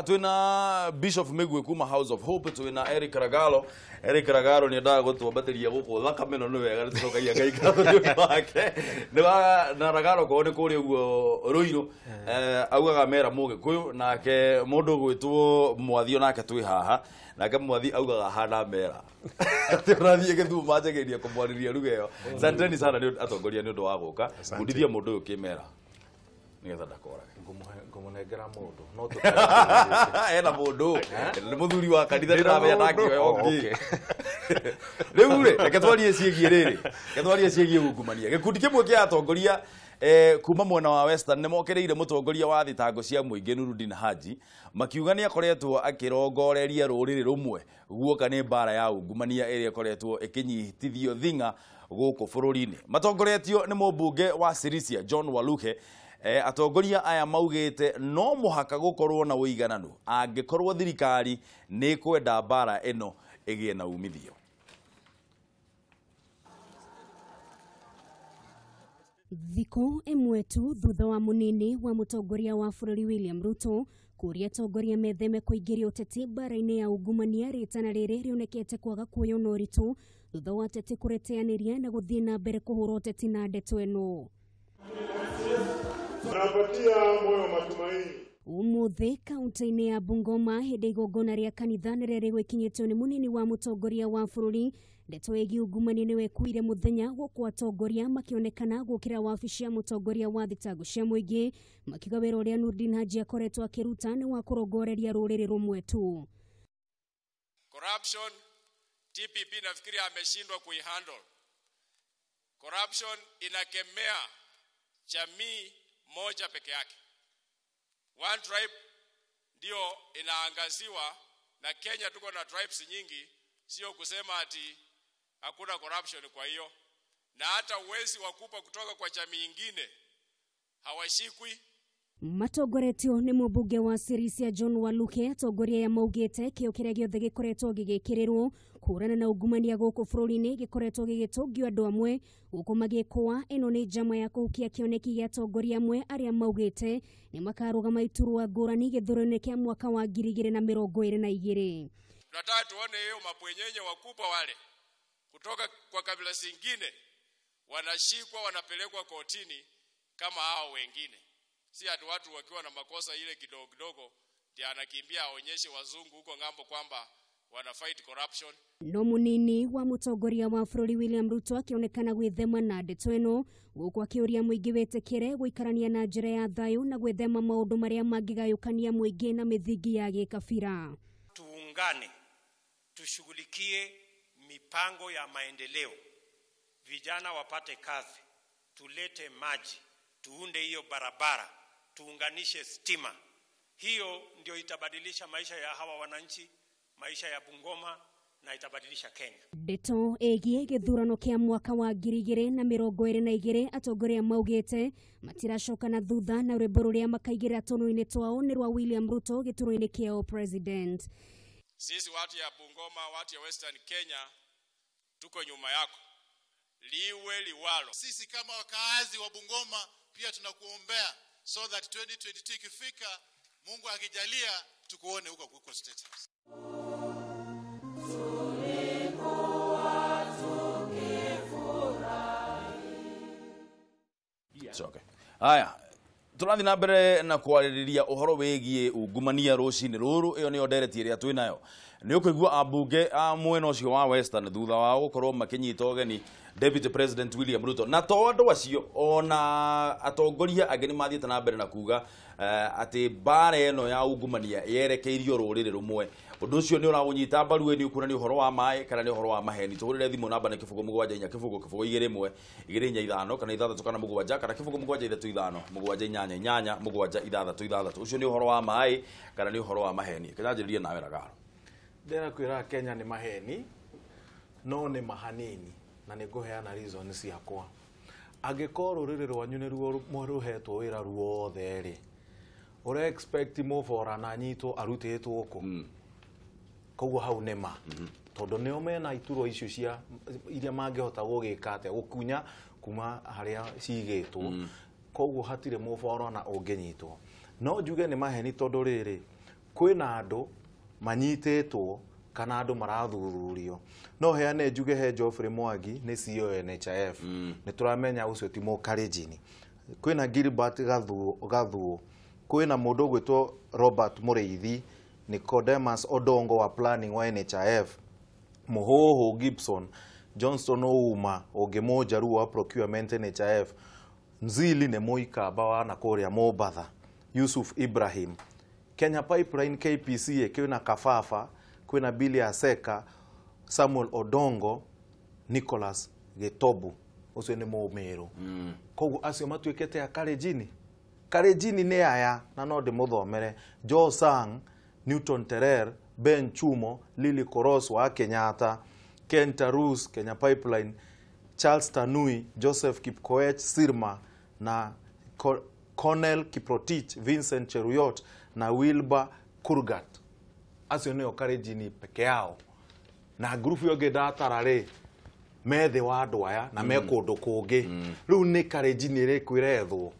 Twina Bishop Migwe kuma House of Hope, twina Eric Ragalo. Eric Ragalo ni ndaga gutwambatĩria guku thakameno nĩ wega tũcokagia Ngai ngatho wake. Na Ragalo ko nĩ kũrĩ ũguo Ruiru augaga mera Mũgĩkũyũ nake mũndũ gwĩtwo Mwathi onake twĩ haha. Nake Mwathi augaga hana mera. Tũrathiĩ Gĩthumo manjagĩria kũmwarĩria lugha ĩyo. Santeni sana nĩ atongoria nĩ ũndũ wa gũka. Bundithia mũndũ ũyũ kĩmera. Nigetha ndakorage ngumunengera mundu no ena mundu ni muthuri wa kanitha ndiramenya ndakĩoya ũngĩ rĩu rĩ reke twarie ciĩgiĩ rĩrĩ reke twarie ciĩgiĩ ungumania gĩkundi kĩmwe kĩa atongoria kuma mwena wa Western nĩ mokereire mũtongoria wa thitango cia mũingĩ Nurudin Haji makiuga nĩ akoretwo akĩrongoreria rũrĩrĩ rumwe guoka nĩ mbara ya ungumania ĩrĩa ĩkoretwo ĩkĩnyitithio thing'a gũkũ bũrũri-inĩ matongoretio nĩ mũmbunge wa Sirisia John Waluke. Atongoria aya maugĩte no mũhaka gũkorwo na ũigananu angĩkorwo thirikari nĩ kwenda mbara ĩno ĩgĩe na umithio. Thikũ ĩmwe tu thutha wa mũnini wa mũtongoria wa bũrũri William Ruto kũria atongoria metheme kũingĩria ũteti mbara-inĩ ya ungumania rĩtana rĩrĩ rĩonekete kwaga kuoywo na ũritũ thutha wa ateti kũreteanĩria na gũthiĩ na mbere kũhũra ũteti na ndeto ĩno. Tunapatia moyo matumaini. Umuthi kaunti-inĩ ya Bungoma hĩndĩ igongona rĩa kanitha nĩrĩrĩ gwĩkinyĩtio nĩ mũnini wa mũtongoria wa bũrũri ndeto ĩgiĩ ungumania nĩ wekuire mũthenya gũkũ atongoria makĩonekana gũkĩra wabici ya mũtongoria wa thitango cia mũingĩ makiuga wĩra ũrĩa Nurudin Haji akoretwo akĩruta nĩ wa kũrongoreria rũrĩrĩ rumwe tu. Corruption TPP nafikiri ameshindwa kuihandle. Corruption inakemea jamii moja peke yake. One tribe ndio inaangaziwa na Kenya tuko na tribes nyingi, sio kusema ati hakuna corruption. Kwa hiyo na hata uwezi wakupa kutoka kwa jamii nyingine hawashikwi. Matongoretio nĩ mũmbunge wa Sirisia John Waluke atongoria ya maugĩte kĩo kĩrĩa gĩothe gĩkoretwo gĩgĩkĩrĩrwo kũrana na ungumania gũkũ bũrũri-inĩ gĩkoretwo gĩgĩtũngio andũ amwe gũkũ magĩkũa ĩno nĩ njama ya kũhukia kĩoneki gĩa atongoria amwe arĩa maugĩte nĩ makarũgama iturwa ngũrani gĩthurano-inĩ kĩa mwaka wa 2022. Tunataka tuone hiyo mabwenyenye wakubwa wale kutoka kwa kabila zingine wanashikwa wanapelekwa kotini kama hao wengine. Si ati watu wakiwa na makosa ile kidogo kidogo ndio anakimbia aonyeshe wazungu huko ngambo kwamba wana fight corruption. No munini wa mũtongoria wa bũrũri William Ruto akĩonekana gwĩthema na ndeto ĩno gũkũ akĩũria mũingĩ wĩtĩkĩre gũikarania na njĩra ya thayũ na gwĩthema maũndũ marĩa mangĩgayũkania mũingĩ na mĩthingi ya gĩkabira. Tuungane, tushughulikie mipango ya maendeleo, vijana wapate kazi, tulete maji, tuunde hiyo barabara, tuunganishe stima. Hiyo ndio itabadilisha maisha ya hawa wananchi, maisha ya Bungoma na itabadilisha Kenya. Ndeto ĩgiĩ gĩthurano kĩa mwaka wa 2022 atongoria maugĩte matiracoka na thutha na rwĩmbo rũrĩa makaigĩra tũnũ-inĩ twao nĩ rwa William Ruto gĩturwa-inĩ kĩao president. Sisi watu ya Bungoma, watu ya Western Kenya tuko nyuma yako. Liwe liwalo. Sisi kama wakaazi wa Bungoma pia tunakuombea so that 2022 ikifika Mungu akijalia tukuone huko State House. Okay. Haya, tũrathiĩ na mbere na kwarĩrĩria ũhoro wĩgiĩ ungumania rũcinĩ rũrũ. Ĩyo nĩyo ndereti ĩrĩa twĩ nayo. Nĩ ũkũigua ambunge a mwena ũcio wa Western thutha wa gũkorwo makĩnyita ũgeni Deputy President William Ruto. Na to andũ acio ona atongoria angĩ nĩ mathiĩte na mbere na kuga atĩ mbara ĩno ya ungumania yerekeirio rũrĩrĩ rumwe. Ũndũ ũcio nĩ ũrawũnyita mbaru nĩ ũkuona nĩ ũhoro wa maĩ kana nĩ ũhoro wa maheni. Tũhũrĩre thimũ namba nĩ kĩbũgũ mũgwanja inya kĩbũgũ 21 245 kana 6 kana mũgwanja kana kĩbũgũ mũgwanja 35 mũgwanja inyanya inyanya mũgwanja 6 ũcio nĩ ũhoro wa maĩ kana nĩ ũhoro wa maheni. Kĩnyanjĩrĩria nawe Ragaro. Ndĩra kwĩra Kenya nĩ maheni no nĩ mahanini na nĩ ngũheana reason ciakwa. Angĩkorwo rũrĩrĩ rwanyu nĩ ruo mũrũhetwo wĩra ruothe rĩ ũre expect mũbora na nyitwo arutĩtwo kũ koguo hau nĩma tondũ nĩo mena iturwa icio cia iria mangĩhota gũgĩka atĩa gũkunya kuma harĩa cigĩtwo koguo hatirĩ mũbora na ũngĩnyitwo no njuge nĩ maheni tondũ rĩrĩ kwina andu manyitetwo kana andu marathuthurio no heane njuge he Geoffrey Mwangi ni CEO NHIF ni turamenya ucio ti Cararyku kwina Gilbert Gathuo kwina mundu gwitwo Robert Mureithi Nicodemus Odongo wa planning wa NHIF Muhoho Gibson Johnston Ouma Ogemojaru wa procurement NHIF Nzili ne Moikaba wa Nakoria Mobatha Yusuf Ibrahim Kenya Pipeline KPC kwina Kafafa kwina Billy Aseka Samuel Odongo Nicholas Getobu ucio ni Mumeru kogu acio matuikete ya Cararyku ni aya na no ndimuthomere Joe Sang Newton Terer Ben Chumo Lily Koros wa Kenyatta Ken Tarus Kenya Pipeline Charles Tanui Joseph Kipkoech Sirma na Cornel Kiprotich Vincent Cheruyot na Wilbur Kurgat acio nio Cararyku peke yao na grupu yoge datarare methe wa andu aya na mekundu kungi riu ni Cararyku ri kwirethwo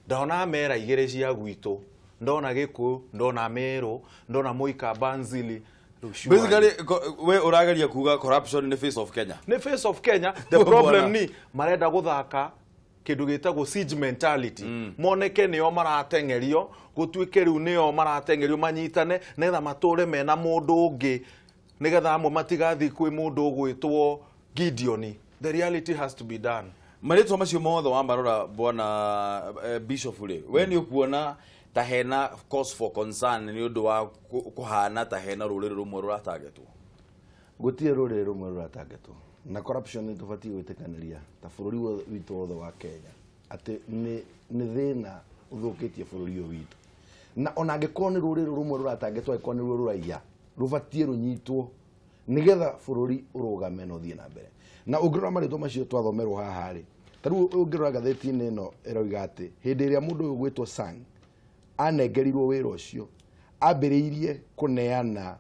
ndona mera igire cia gwitu ndona Giku ndona Meru ndona Moikaba Nzili basically we urageria kuga corruption in the face of Kenya the problem ni marenda guthaka kindu gitagwo siege mentality moneke nio maratengerio gutuike riu nio maratengerio manyitane netha mature mena mundu ungi nigetha amwe matigathi kwi mundu ugwitwo Gideon. The reality has to be done. Maritwa macio mothe wa marora bwana Bishop ri we ni ukuona ta hena cause for concern ni undu wa kuhana ta hena ruriri rumwe ruratargetwo gutie ruriri rumwe ruratargetwo na corruption ni tufati gwitikaniria ta bururi witu wothe wa Kenya ati ni thina uthukitie bururi uyu witu na ona angikoo ni ruriri rumwe ruratargetwo iko ni ruraiya rubatie runyitwo nigetha bururi urugame no thie na mbere na ungirora maritwa macio twathomerwo haha ri taru ungirora gatheti-ini ino eroiga ati hindi iria mundu uyu gwitwo Sang anengerirwo wira ucio ambiriirie kuneana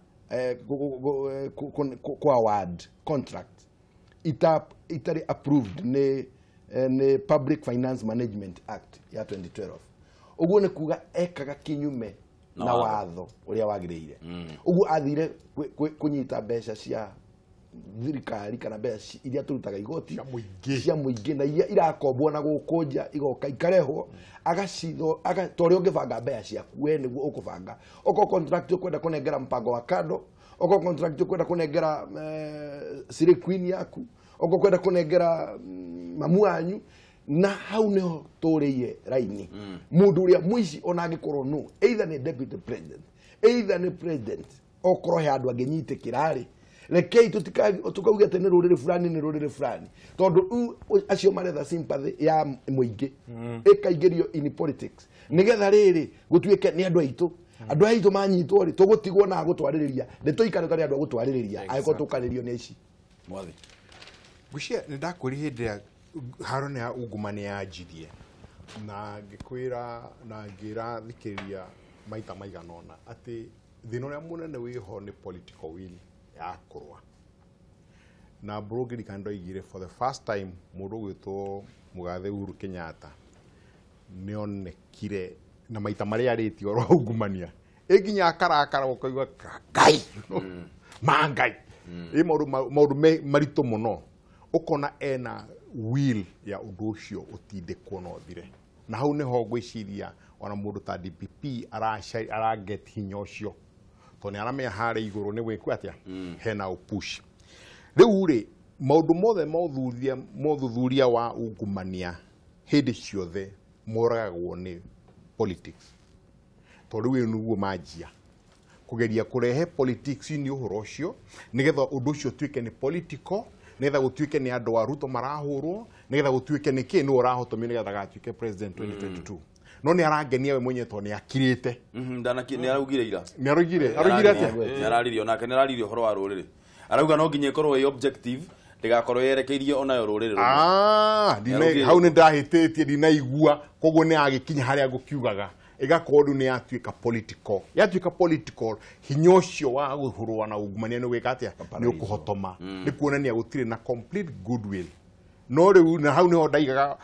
kwa award contract itari approved ni Public Finance Management Act ya 2012 uguo ni kuga ekaga kinyume na watho uria wagiriire uguo athire kunyita mbeca cia thirikari kana mbeca iria turutaga igoti cia muingi na iria irakombwo na gukunja igoka ikarehwo agacitho tori ungibanga mbeca ciaku we niguo ukubanga oko contract ukwenda kunengera mpango wa kado oko contract ukwenda kunengera siri queen yaku oko kwenda kunengera mamu anyu na hau niho turiye raini mundu uria muici ona angikorwo no either ni deputy president either ni president okoro he andu anginyite kirari rekei tukauge ati ni ruriri fulani tondu acio maretha sympathy ya muingi ikaigerio in politics nigetha riri gutuike ni andu aitu manyitwo ri tugutigwo na gutwaririria ndituikare tari andu gutwaririria aiko tukaririo ni ici mwathi gucia ni ndakwiri hindi ya harone ya ungumania yajirie na ngikwira na ngira thikiriria maita maiganona ati thina uria munene wiho ni political will ya kurwa na brogeri kando igire for the first time mundu gwitwo Mugathe Uhuru Kenyatta nionekire na maita maria aritio ro ungumania eginya akarakara ukaigwa ngai mangai maundu marito muno ukona ena will ya undu ucio utindikwo no thire na hau niho gwiciria ona mundu ta DPP araget hinya ucio to ni aramenya hare iguru ni gwikwa atia hena upush riu ri maundu mothe mothuthuria wa ungumania hindi ciothe moragwo ni politics to riu nuguo majia kugeria kurehe politics ni uhoro ucio nigetha undu ucio tuike ni political nigetha gutuike ni andu aruto marahurwo nigetha gutuike ni kinu urahotomio nigetha gatuike president 2022 no ni arangenia we mwenye to ni akirite ni araugire ira ni arugire atia ni araririo nake ni araririo horo wa ruriri arauga no nginye korwo i objective ndigakorwo yerekeirie ona yo ruriri dine hau ni ndahitetie dinaigua koguo ni agikinya haria ngukiugaga igakorwo ni yatuika political hinyocio wa guhurwa na ungumania ni gwika atia ni ukuhotoma ni kuonania gutire na complete goodwill no riu na hau ni ndaigaga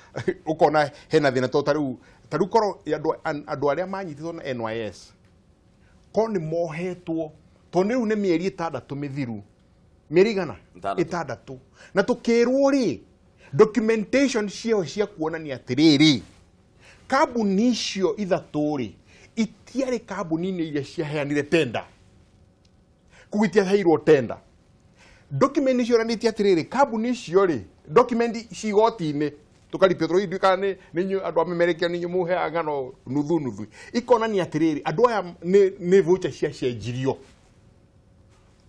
ukona hena thina to tariu korwo andu aria manyitithwo na NYS ko ni mohetwo to ni riu ni mieri 6 mithiru mieri gana 6 na tukirwo ri documentation cia kuonania atiriri kambuni icio ithatu ri itiari kambuni ni iria ciaheanire tenda kugitia heirwo tenda document icio ranĩtie atiriri kambuni icio ri document cigoti-inĩ tukaripio tũrĩ ndikane ninyu andũ amemerekia ninyu muheaga no nuthu ikonania atiriri andũ aya nĩ voucher ciacenjirio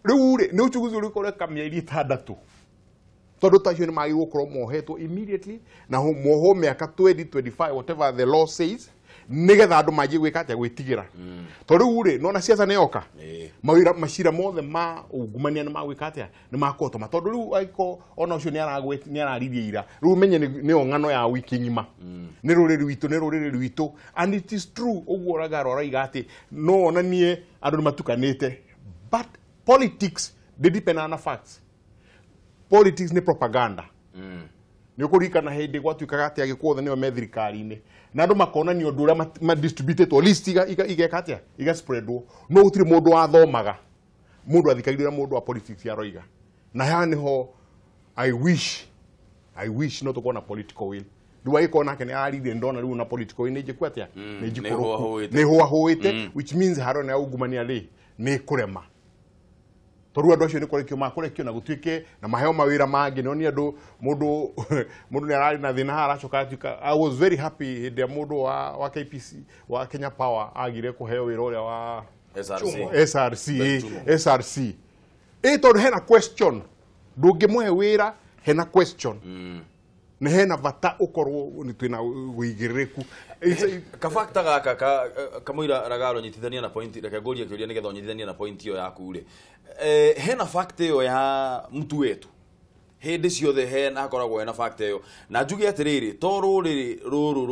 rĩu rĩ nĩ ũchuguzi ũrĩkũ ũreka mĩeri 6 tondũ ta icio nĩ magĩrĩirwo gũkorwo mohetwo immediately na moho mĩaka 2025 whatever the law says nigetha andũ manjie gwĩka atĩa gwĩtigĩra tondũ rĩu rĩ nona siasa nĩ yoka mawĩra macira mothe ma ungumania nĩ magwĩka atĩa nĩ makotoma tondũ rĩu aiko ona ũcio nĩ araririe ira rĩu menye nĩ ng'ano ya wiki ng'ima nĩ rũrĩrĩ rwitũ and it is true ũguo ragaro raiga atĩ no onanie andũ nĩ matukanĩte but politics they depend on facts politics ni propaganda ni ukurikana hindi gwatuikaga atia gikuothe niyo me thirikari-ini na andu makonanio ndu uria ma distributed list igeka atia iga spreadwo no utiri mundu wathomaga mundu athikagirira mundu wa politics ya roiga na haha niho I wish no tukona political will riu agikona nake ni ararithie ndona riu na political will ni njiku atia ni njikuru ni huahuite which means haro ya ungumania ri ni kurema toru andu acio ni kurekio na gutuike na maheo mawira mangi no ni andu mundu ni arari na thina aracoka atuika I was very happy hinde ya mundu wa KPC wa Kenya Power agire kuheo wira uria wa SRC toru hena question ndungimwe wira hena question ni hena bata ukorwo ni twina wigirireku kafakta gaka kamuira ragaro nyitithania na point reke ngoria kiuria nigetha nyitithania na point iyo yaku ri hena fact iyo ya mtu wetu hindi ciothe hena akoragwo hena fact iyo na njuge atiriri to ruru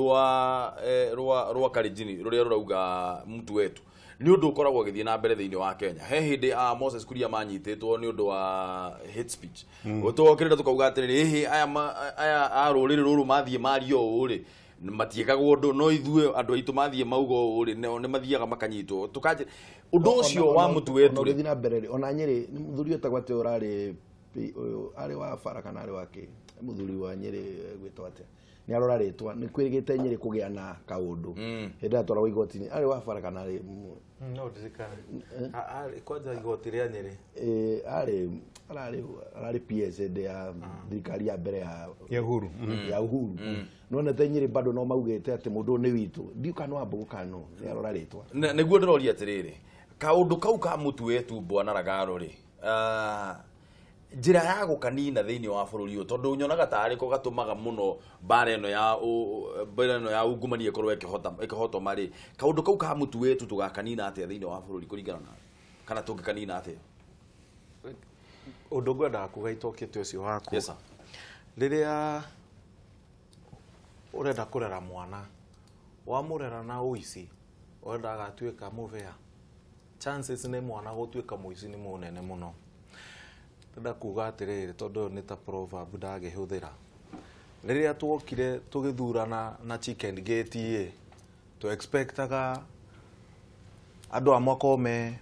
rwa Kalenjin ruria rurauga mtu wetu ni undu ukoragwo githie na mbere thiini wa Kenya he hindi Moses Kuria manyititwo ni undu wa hate speech utokirira tukauga atiriri aya aruriri ruru mathie mario uri matiekagwo undu no ithue andu aitu mathie maugo uri ne mathiaga makanyitwo tukaje undu ucio wa mutu wetu uri thina mbere ona Nyeri muthuri etagwa te urari ari wa bara kana ari wake muthuri wa Nyeri gwitwa atia ni arora ritwa ni kwirigite Nyeri kugia na kaundu henda atwara igoti-ini ari wa bara kana ari no ndizikana ari kwanza igoti ria Nyeri arari PS ya thirikari ya mbere ya Uhuru no te Nyeri bado no maugite ati mundu ni witu ndiuka no ambugu kano ni arora ritwa niguo ndiroria atiriri kaundu kau ka mutu wetu bwana ragaro ri njira ya gukanina thiini wa bururi uyu tondu nyonaga tari ko gatumaga muno bara eno ya ungumania ikorwo ikihotwo mari kaundu kau ka mutu wetu tugakanina atia thiini wa bururi kuringana na kana tungikanina atia undu ngwenda kugaita ukite ucio waku riria urenda kurera mwana wa murera na uici urenda agatuika muvea chances ni mwana gutuika muici ni munene muno nda kuga atiriri tondu ni ta proverb ndagihuthira riria twokire tugithurana na chicken gate to expectaga andu amakome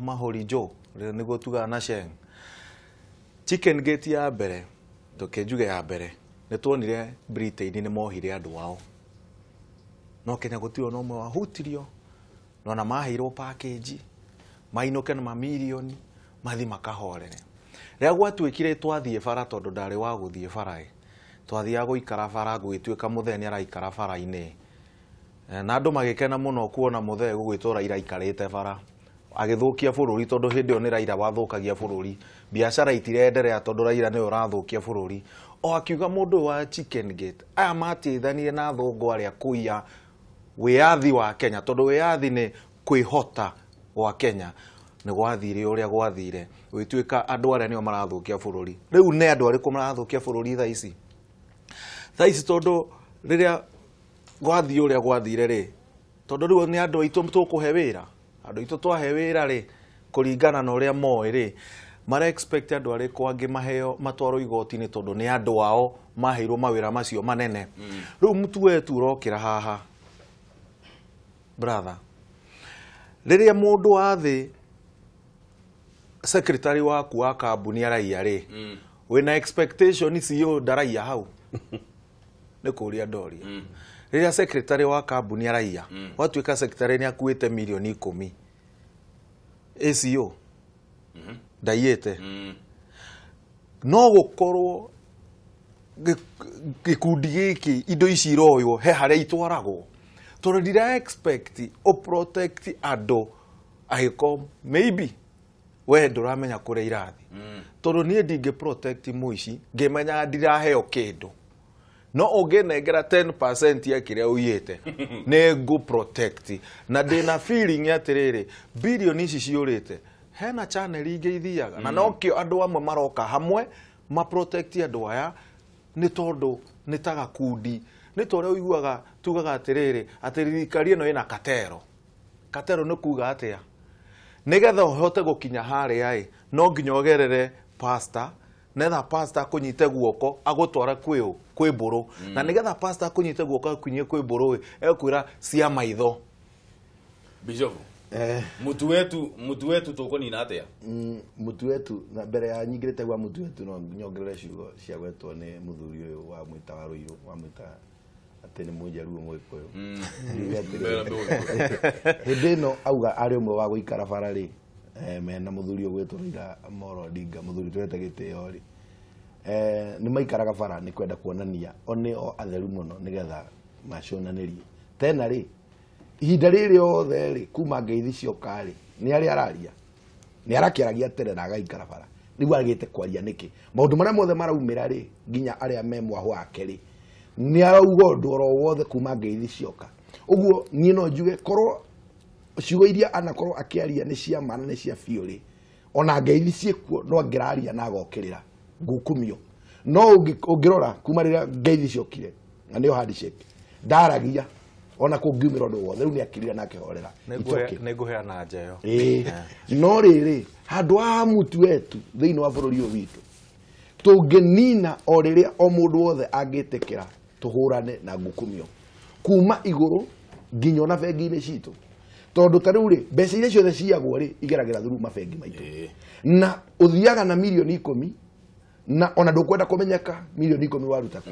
mahori jo niguo tuga na sheng chicken gate ya mbere tukenjuge ya mbere ni tuonire Britain ni mohire andu wao no Kenya gutiro no mwe wahutirio no na maheirwo package mainuke na mamilioni mathi makahorere ria gwatuikire twathie bara tondu ndari wa guthie bara twathia guikara bara gwituika mutheni araikara bara-ini na andu magikena muno kuona muthee gugwitura ira ikarite bara agithukia bururi tondu hindi yo ni Raila wathukagia bururi biashara itirenderea tondu Raila ni urathukia bururi o akiuga mundu wa chicken gate aya matithanirie na thungu aria kuia wiathi wa Kenya tondu wiathi ni kwihota wa Kenya ni gwathire uria gwathire gwituika andu aria nio marathukia bururi riu ne andu ariku marathukia bururi tha ici tondu riria gwathie uria gwathire ri tondu riu ni andu aitu tukuhe wira andu aitu twahe wira ri kuringana na uria moi ri mara expect andu ariku angi maheo matwaro igoti-ini tondu ni andu ao maheirwo mawira macio manene riu mutu wetu urokira haha brother riria mundu wa thi secretary waku wa kambuni araia ri wina expectation CEO ndaraia hau ni kuria ndori riria secretary wa kambuni araia watuika secretary ni akuite milioni 10 CEO ndaiite no gukorwo gikundi giki indo ici iroywo he haria itwaragwo tondu ndira expect o protect ando ahiko maybe we nduramenya kuria irathi tondu nie ndinge protect muici ngimenya ndiraheo kindu no unginengera 10% ya kiria uyite ne go protect na ndina feeling atiriri billion ici ciurite hena channel inge ithiaga na nokio andu amwe maroka hamwe ma protect andu aya ni tondu ni taga kundi ni tore uiguaga tugaga atiriri atirikari eno ina katero ni kuga atia nigetha uhote gukinya haria ai no nginya ogerere pastor netha pastor kunyite guoko agutwara kwi mburu na nigetha pastor kunyite guoko akunyie kwi mburu ekwira cia maitho Bishop mutu wetu tukonina atia mutu wetu na mbere ya nyingirite gwa mutu wetu no nyongerere ciugo cia gwetwo ni muthuri uyu wa mwita wa ruiru wa mwita atene mujaru mwikoyo hindino auga ari umwe wa guikara barari mena muthuri gwetwo Raila Moro Odinga muthuri twete gitio ri ni maikaraga bara ni kwenda kuonania one o atheru muno nigetha maconanirie tena ri ihinda riri othe ri kuma ngeithi cioka ri ni ari araria ni arakiaragia tere na gaikara bara nigu agite kwaria niki maundu maria mothe maraumira ri nginya aria me mwaho wake ri ni arauga undu oro wothe kuma ngeithi cioka uguo ni no njuge korwo ciugo iria anakorwo akiaria ni cia mana ni cia biuri ona ngeithi ciekuo no ngiraria na gokirira ngukumio no ungirora kuma riria ngeithi ciokire na ni handshake ndaragia ona kungiumira undu wothe ni akirira na kihorera niguheana njeyo no riri handu ha mutu wetu thiini wa bururi uyu witu tungenina o riria o mundu wothe angitikira tuhurane na ngukumio kuma iguru nginya ona bengi-ini citu tondu tariu ri mbeca iria ciothe ciagwo ri igeragira thuru mabengi maitu na uthiaga na milioni 10 na ona ndukwenda kumenyeka milioni 10 waruta ku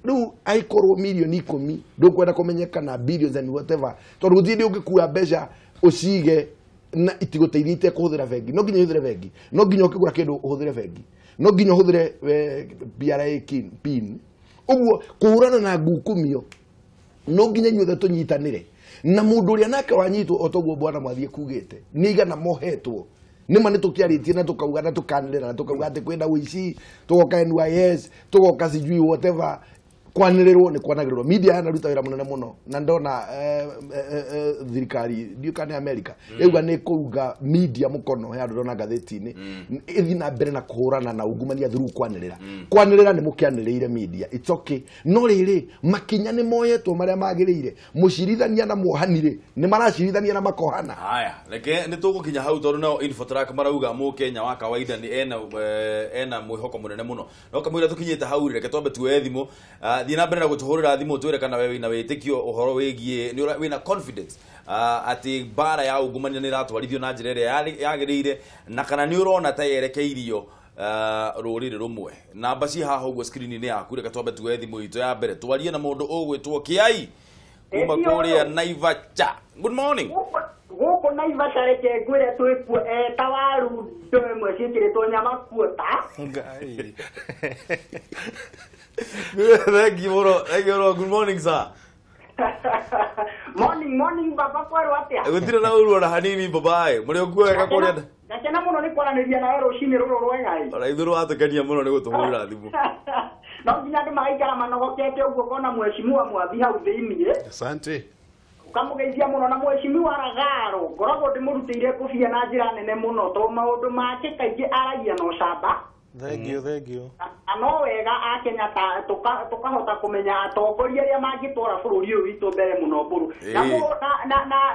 riu aikorwo milioni 10 ndukwenda kumenyeka na billions and whatever tondu guthii ungikua mbeca ucige na itiguteithite kuhuthira bengi no nginya uhuthire bengi no nginya ukigura kindu uhuthire bengi no nginya uhuthire BRA pin uguo kuhurana na ngukumio no nginya nyothe tunyitanire na mundu ria nake wanyitwo otoguo bwana mwathie kugite ni igana mohetwo nima ni tukiaritie na tukauga na tukanirira na tukauga ati kwenda wici tugoka NYS tugoka sijui whatever kwanirirwo ni kwanagirirwo media yana ruta wira munene muno na ndona thirikari ndiukane America euga ni kuuga media mukono ya ndona gatheti-ini ithi na mbere na kuhurana na ungumania through kwanirira ni mukianiriire media it's okay no riri makinya ni moyetwo maria magirire mucirithania na muohanire ni maracirithania na makohana haya reke ni tugukinya hau tondu no infotrack marauga mu Kenya wa kawaida ni ena mwihoko munene muno no kamwira tukinyite hau reke twambe tuwe thimu thii na mbere na gutuhurira thimu twire kana wewe na witikio uhoro wigie ni wina confidence ati Mbaara ya ungumania ni ratwarithio na njira iria yagirire na kana ni urona ta yerekeirio rurire rumwe namba ci haha uguo screen ni yaku reke twambe tuwe thimu itu ya mbere twarie na mundu ugwitwo Kiai kuma kuria Naivasha good morning guku Naivasha reke ngwire twikuo tawaru ndemwe cikiritwo nyama kuota ngai thank you good morning sir morning baba kwaru atia gutire na uru na hanini babae muri okuega kuria gakena muno ni kwaraniria nawe rucini ruru rwengai ora ithuru atukania muno ni gutuhurira thimu no nginya ndi maikara manogokete uguo kona mheshimiwa mwathi hau thiini asante ukamugeithia muno na mheshimiwa Ragaro ngoragwo ndimurutire kufia na njira nene muno to maundu make kaingi aragia no camba thank you ano wega akenya ta tukahota kumenya atongoria aria mangitwara bururi uyu witu mbere muno mburu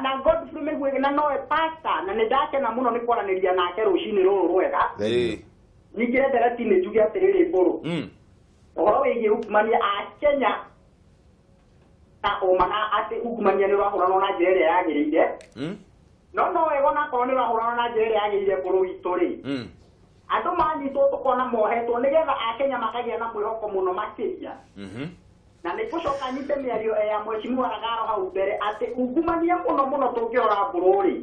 na Godfrey Migwege na noe pasta na nindakena muno ni kwaraniria nake rucini ruru rwega nyingire ndereti ni njuge atiriri mburu uhoro wigie ungumania akenya ta omana ati ungumania ni rahurana na njira iria yagirire no ego na korwo nĩ ũrahũrana na njĩra ĩrĩa yagĩrĩire bũrũri witũ rĩ andũ manyitwo tũkona mohetwo nĩgetha akenya makagĩa na mwĩhoko mũno makĩria na nĩ gũcoka nyite mĩario ya mheshimiwa Ragaro hau mbere atĩ ungumania mũno tũngĩrora bũrũri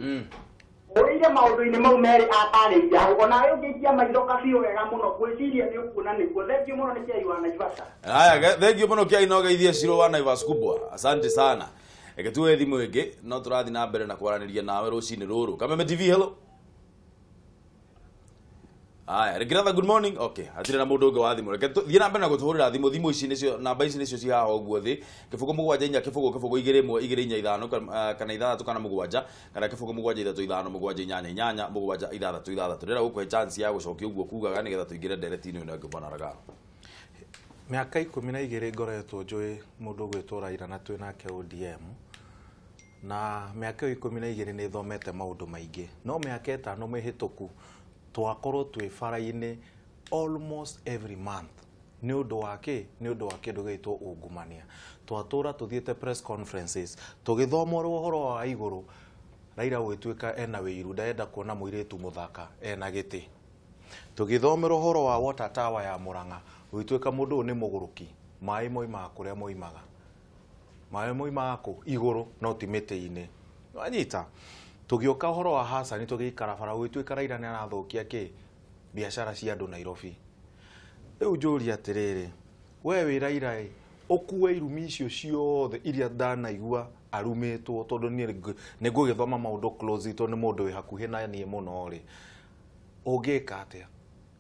ũrĩire maũndũ-inĩ mau merĩ atarĩria hau onawe ũngĩikia maitho kabiũ wega mũno gwĩciria nĩ ũkuona nĩguo thengio mũno nĩ Kĩai wa Naivasha. Haya, thengio mũno Kĩai na ũgeithie Ciro wa Naivasha kubwa. Asante sana. Eke tuwe thimũ ĩngĩ no tũrathiĩ na mbere na kwaranĩria nawe rũcinĩ rũrũ. Kameme TV, hello. Haya, Regiratha, good morning. Okay, hatirĩ na mũndũ ũngĩ wa thimũ. Reke thiĩ na mbere na gũtũhũrĩra thimũ ici nĩcio namba ici nĩcio ci haha ũguo thĩ. Kĩbũgũ mũgwanja inya kĩbũgũ 2-1-2-4-5 kana 6 kana 7 kana kĩbũgũ mũgwanja 3-5-7-8-8-7-6 rĩrĩa gũkũhe chance ya gũcokia ũguo kugaga nĩgetha tũingĩre nderetinĩ ĩno ĩngĩ bwana Ragaro. Mĩaka 12 ngoretwo njũĩ mũndũ gwĩtwo Raila na twĩ nake ODM na mĩaka 12 nĩ thomete maũndũ maingĩ no mĩaka 5 mĩhĩtũku twakorwo twĩ bara-inĩ almost every month nĩ ũndũ wa kĩndũ gĩtwo ungumania twatũra tũthiĩte press conferences tũgĩthomorwo ũhoro wa igũrũ Raila gwĩtuĩka ena wĩiru ndaenda kuona mũirĩtu mũthaka ena gĩtĩ tũgĩthomera ũhoro wa water tower ya Murang'a gwĩtuĩka mũndũ ũyũ nĩ mũgũrũki maĩ moimaga kũrĩa moimaga maĩ moimaga kũ igũrũ no ti mĩtĩ-inĩ wanyita tũgĩoka ũhoro wa Hassan tũgĩikara bara gwĩtuĩka Raila nĩ arathũkia biacara cia andũ Nairobi rĩu njũria atĩrĩrĩ we wĩ Raila ũkuwe irumi icio ciothe iria ndanaigua arumĩtwo tondũ nĩ ngũgĩthoma maũndũ close tondũ nĩ mũndũ wĩ hakuhĩ na niĩ mũno rĩ ũngĩka atĩa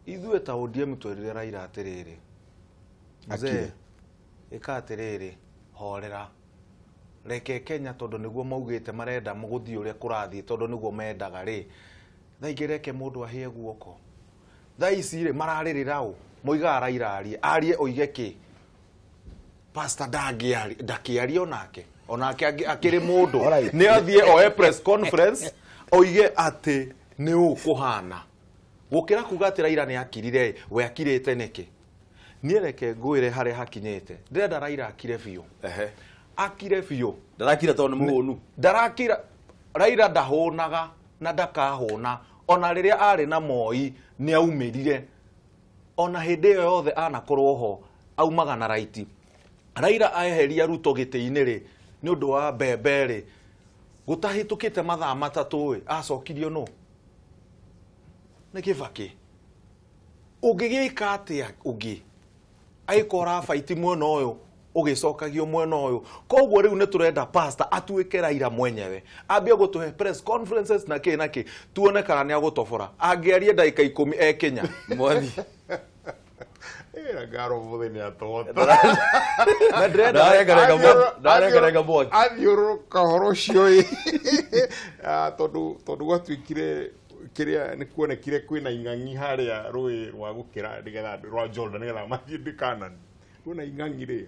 ithuĩ ta ODM twerire Raila atĩrĩrĩ mzee ĩka atĩrĩrĩ horera reke Kenya tondũ nĩguo maugĩte marenda mũgũthiĩ ũrĩa kũrathiĩ tondũ nĩguo mendaga rĩ thaingĩ reke mũndũ ahĩe guoko thaa ici rĩ mararĩrĩra ũ moigaga Raila arie oige kĩ pastor ndakĩaria onake akĩrĩ mũndũ nĩ athiĩ oe press conference oige atĩ nĩ ũkũhana gũkĩra kuga atĩ Raila nĩ akirire we akirĩte nĩkĩ niĩ reke ngwĩre harĩa hakinyĩte ndĩrenda Raila akire biũ akire biũ ndarakira tondũ mũhũnu ndarakira Raila ndahũnaga na ndakahũna ona rĩrĩa arĩ na Moi nĩ aumĩrire ona hĩndĩ ĩyo yothe anakorwo ho aumaga na raiti Raila aeheria Ruto gĩtĩ-inĩ rĩ nĩ ũndũ wa mbembe rĩ gũtahĩtũkĩte mathaa matatũ acokirio no nĩ Kibaki ũngĩgĩka atĩa ũngĩ aikora fight mwena ũyũ ũgĩcokagio mwena ũyũ koguo rĩu nĩ tũrenda pastor atuĩke Raila mwenyewe ambie gũtũhe press conferences na kĩ tuone kana nĩ agũtobora angĩarie ndagĩka 10 Kenya mwathi Ragaro mũthenya atota na ndĩrenda athiũrũrũka ũhoro ũcio tondũ gwatuĩkire kĩrĩa nĩ kuonekire kwĩna ing'ang'i harĩa rũĩ rwa gũkĩra nĩgetha rwa Jordan nĩgetha mathiĩ ndĩkanani kwĩna ing'ang'i rĩ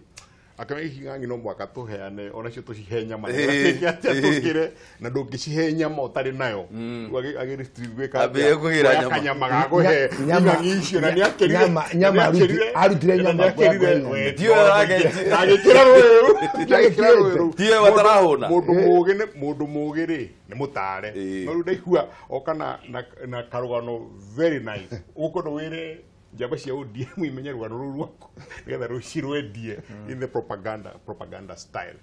akamenya ing'ang'i no mwaka tũheane onacio tũcihe nyama tũkĩre na ndũngĩcihe nyama ũtarĩ nayo agĩrĩgwĩka kanyama gagũhe ing'ang'i icio na nĩ arutire nyama agĩkĩra rũĩ tiwe watarahũna mũndũ mũgĩ rĩ nĩ mũtare no rĩu ndaigua oka na karũgano very nice ũkũndũ wĩre njamba cia ODM imenye rũgano rũu rwaku nĩgetha rũcirwendie in the propaganda style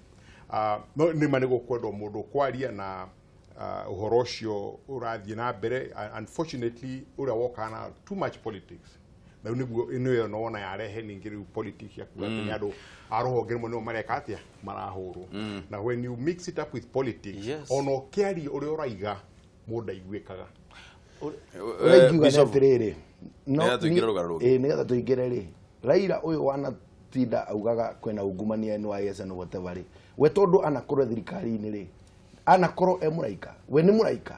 no nĩ ma nĩ gũkwendwo mũndũ kwaria na ũhoro ũcio ũrathiĩ na mbere unfortunately ũrĩa woka na too much politics na nĩguo ĩno no ona yarehe ningĩ rĩu politics ya kuga atĩ andũ a rũhonge rũmwe nĩo mareka atĩa marahũrwo na when you mix it up with politics ona ũkĩaria ũrĩa ũraiga mũndũ aiguĩkaga atĩrĩrĩ nĩgetha tũingĩre rĩ Raila ũyũ wanatinda augaga kwĩna ungumania NYS and whatever rĩ we tondũ anakorwo thirikari-inĩ rĩ anakorwo mũraika we nĩ mũraika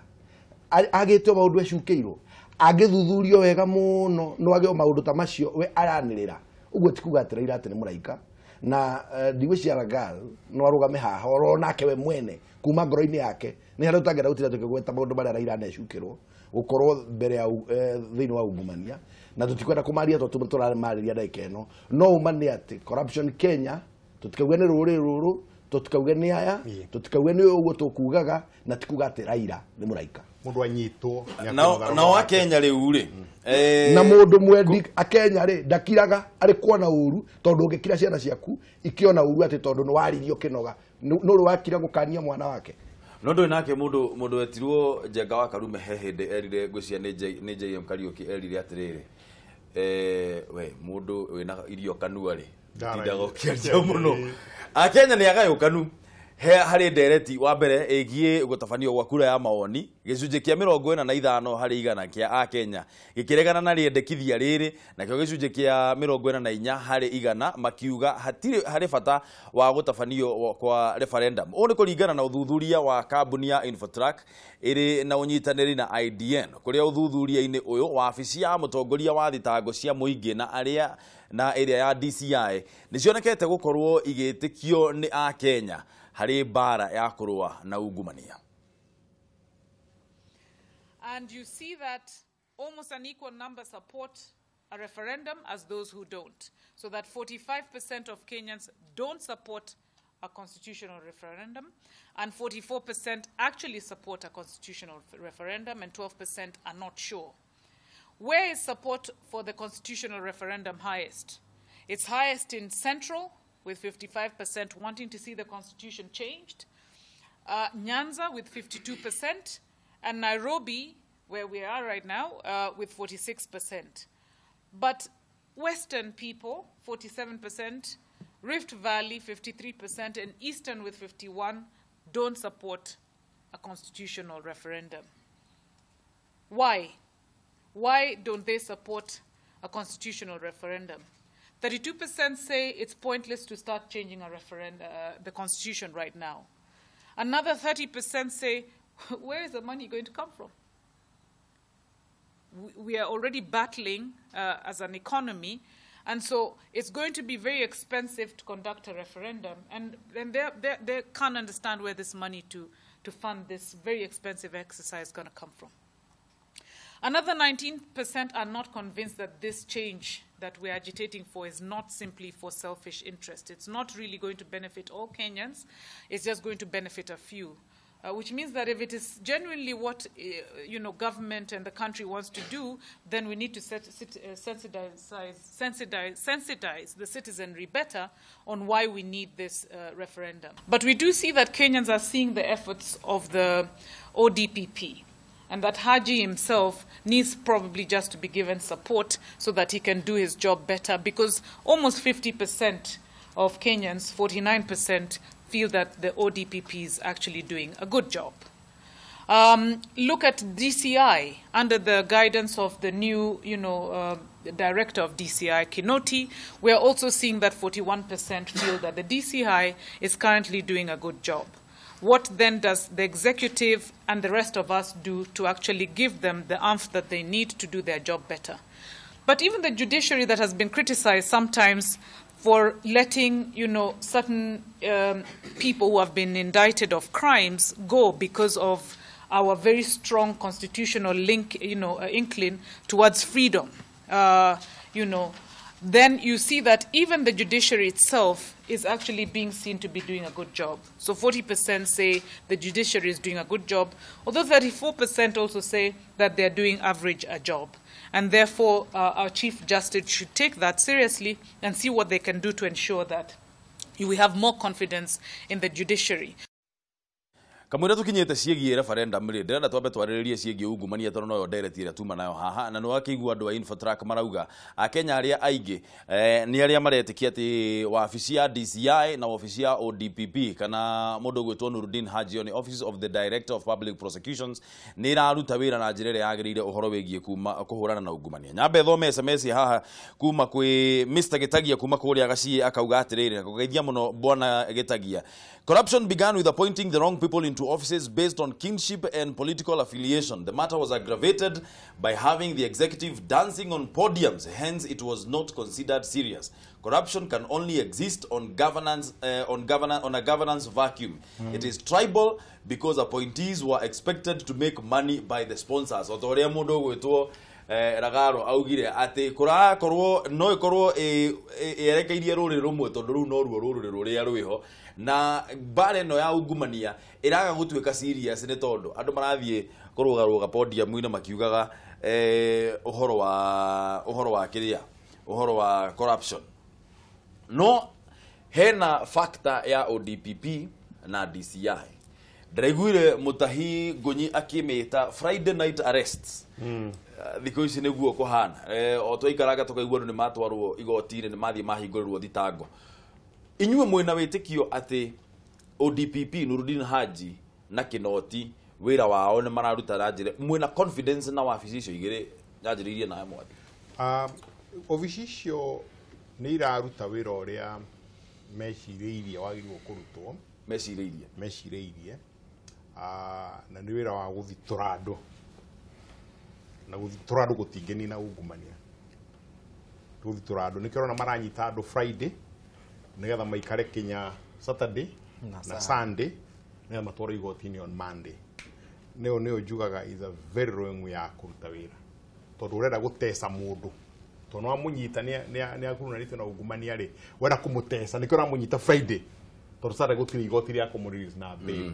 agĩtwo maũndũ ecukĩirwo agĩthuthurio wega mũno no agĩo maũndũ ta macio we aranĩrĩra ũguo ti kuga atĩ Raila atĩ nĩ mũraika na ndigwĩciria Ragal no arũgame haha oro nake we mwene kuma ngoro-inĩ yake nĩ harĩa ũtangĩenda gũtira tũkĩgweta maũndũ marĩa Raila anecukĩrwo gũkorwo mbere ya thĩinĩ wa ungumania na tũtikwenda kũmaria tũramarĩria ndagĩka ĩno no uma nĩ atĩ corruption Kenya tũtikauga nĩ rũrĩrĩ rũrũ tutikauge ni aya tutikauge ni uguo tukugaga na tikuga ati Raila ni muraika mundu anyitwo na wa Kenya riu ri na mundu mwendi akenya ri ndakiraga ari kuona uru tondu ngikira ciana ciaku ikiona uru ati tondu ni waririo kinoga nuru wakira gukania mwana wake no ndo nake mundu wetirwo Njenga wa Karume hehinde erire ngwcia ni JM Kariuki erire atiriri we mundu wina irio kanua ri ndidago kiaria muno akenya ni agayukanu hari ndereti wa mbere egie gutafanio gwa kura ya maoni gicunje kia 45 hari 100 kia a Kenya gikiregana na riendekithia riri na kio gicunje kia 44 hari 100 makiuga hari bata wa gutafanio kwa referendum uni kuringana na uthuthuria wa kambuni ya Infotrack iri na unyitaniri na IDN kuria uthuthuria-ini uyu wa afisi ya mutongoria wa thitango cia muingi na aria na area ya DCI nicionekete gukorwo igitikio ni a Kenya hari Mbaara ya kurua na ungumania. And you see that almost an equal number support a referendum as those who don't. So that 45% of Kenyans don't support a constitutional referendum, and 44% actually support a constitutional referendum, and 12% are not sure. Where is support for the constitutional referendum highest? It's highest in Central, with 55% wanting to see the constitution changed, Nyanza with 52%, and Nairobi, where we are right now, with 46%. But Western people, 47%, Rift Valley, 53%, and Eastern with 51%, don't support a constitutional referendum. Why? Why don't they support a constitutional referendum? 32% say it's pointless to start changing the constitution right now. Another 30% say, where is the money going to come from? We are already battling as an economy, and so it's going to be very expensive to conduct a referendum, and they can't understand where this money to fund this very expensive exercise is going to come from. Another 19% are not convinced that this change that we're agitating for is not simply for selfish interest. It's not really going to benefit all Kenyans. It's just going to benefit a few, which means that if it is genuinely what government and the country wants to do, then we need to sensitize the citizenry better on why we need this referendum. But we do see that Kenyans are seeing the efforts of the ODPP, and that Haji himself needs probably just to be given support so that he can do his job better, because almost 50% of Kenyans, 49%, feel that the ODPP is actually doing a good job. Look at DCI. Under the guidance of the new, director of DCI, Kinoti, we are also seeing that 41% feel that the DCI is currently doing a good job. What then does the executive and the rest of us do to actually give them the oomph that they need to do their job better? But even the judiciary that has been criticized sometimes for letting, certain people who have been indicted of crimes go because of our very strong constitutional link, incline towards freedom, then you see that even the judiciary itself is actually being seen to be doing a good job. So 40% say the judiciary is doing a good job, although 34% also say that they're doing average a job. And therefore, our Chief Justice should take that seriously and see what they can do to ensure that we have more confidence in the judiciary. Kamwira tukinyete ciegie referendum ri ndirenda twambe twariririe ciegie ungumania tono no yo direct ira tuma nayo haha na no akigua andu a Infotrack marauga akenya aria aingi ni aria maretikia ati wabici ya DCI na wabici ya ODPP kana mundu gwitwo Nuruddin Haji on Office of the Director of Public Prosecutions ni raruta wira na njira ria yagirire uhoro wegie kuma kuhurana na ungumania. Nyambe thome SMS haha kuma kwi Mr Gitagia kuma kuria gacie akauga atiriri na kugeithia muno bwana Gitagia. Corruption began with appointing the wrong people into offices based on kinship and political affiliation. The matter was aggravated by having the executive dancing on podiums, hence it was not considered serious. Corruption can only exist on governance, on a governance vacuum. It is tribal because appointees were expected to make money by the sponsors. Otoria mudo gwetwo Ragaro augire ati kurakorwo no ikorwo yerekeirie ruri rumwe tondu ru no ruo ruri ruria rwiho na Mbaara no ya ungumania iraga gutuika serious ni tondu andu marathie kurugaruga podium ina makiugaga uhoro wa kiria uhoro wa corruption no hena factor ya ODPP na DCI Ndaiguire Mutahi Ngunyi akimeta Friday night arrests thikũ ici nĩguo kuhana o twaikaraga tukaigua nĩ matwarwo igoti-inĩ nĩ mathie mahingũrĩrwo thitango inyuĩ mwĩna wĩtĩkio atĩ ODPP Nurudin Haji na Kinoti wĩra wao nĩ mararuta na njĩra mwĩna confidence na wabici icio igĩrĩ nyanjĩrĩirie nawe mwathi wabici icio nĩ iraruta wĩra ũrĩa mecirĩirie wagĩrĩirwo kũrutwo mecirĩirie na nĩ wĩra wa gũthitũra andũ na gũthitũra andũ gũtingeni na ungumania gũthitũra andũ nĩkĩrona maranyita andũ Friday nĩgetha maikare Kenya Saturday na Sunday nĩgetha matwaro igoti-inĩ on Monday nĩyo njugaga is a very wrong ya kũruta wĩra tondũ ũrenda gũteca mũndũ tondũ wamũnyita nĩ akurunanĩtio na ungumania rĩ wenda kũmũteca nĩkĩo mũnyita Friday tondũ Saturday gũtirĩ igoti rĩa kũmũrelease na bail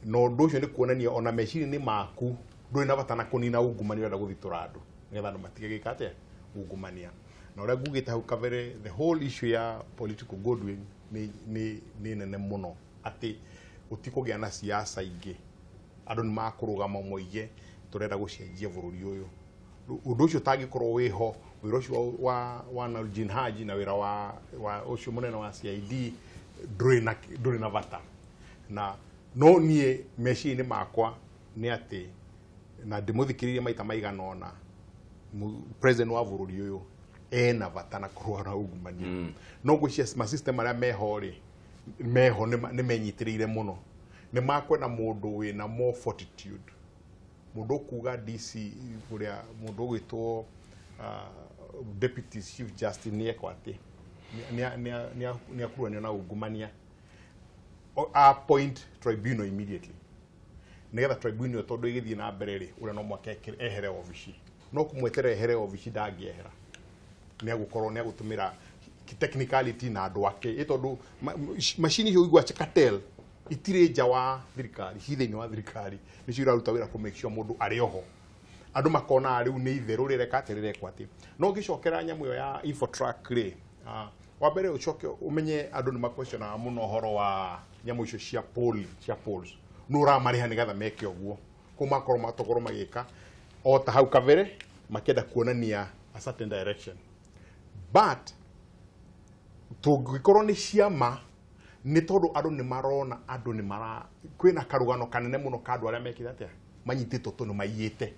no ũndũ ũcio nĩ kuonania ona meciria-inĩ maku ndũrĩ na bata na kũnina ungumania wenda gũthitũra andũ nĩgetha andũ matige gĩka atĩa ungumania na ũrĩa ngugĩte hau kabere the whole issue ya political goodwill nĩ nene mũno atĩ gũtikũgĩa na siasa ingĩ andũ nĩ makũrũgama moige tũrenda gũcenjia bũrũri ũyũ ũndũ ũcio ũtangĩkorwo wĩho wĩra ũcio wa Nurudin Haji na wĩra wa ũcio mũnene wa CID ndũrĩ na bata na no niĩ meciria-inĩ makwa nĩ atĩ na ndĩmũthikĩrĩrie maita maigana ona president wa bũrũri ũyũ ena bata na kũrũa na ungumania no ngwĩciria masystem arĩa meho nĩ menyitĩrĩire mũno nĩ makwenda mũndũ wĩna more fortitude mũndũ kuga DC ũrĩa mũndũ gwĩtwo deputy chief justice nĩ ekwa atĩ nĩ akuruanio na ungumania appoint tribunal immediately nĩgetha tribunal tondũ ĩgĩthiĩ na mbere rĩ ũrĩa no mwaka ehere obici no kũmwetera ehere obici ndangĩehera nĩ agũtũmĩra technicality na andũ ake tondũ macini icio igua cartel itirĩ nja wa thirikari thĩinĩ wa thirikari nĩcio iraruta wĩra kũ make sure mũndũ arĩ oho andũ makona rĩu nĩ itherũ rĩreka atĩrĩrekwo atĩ no ngĩcokera nyamũ ĩyo ya infotrack rĩ wa mbere ucoke umenye andũ nĩ makwestiona mũno horo wa nyamũ icio cia polls no ũramarĩha nĩgetha meke ũguo kuma korwo matogoro magĩka o ta hau kabere makenda kuonania a certain direction but tũngĩkorwo nĩ ciama nĩ tondũ andũ nĩ marona andũ nĩ kwĩna karũgano kanene mũno ka andũ arĩa mekire atĩa manyitĩtwo tondũ maiyĩte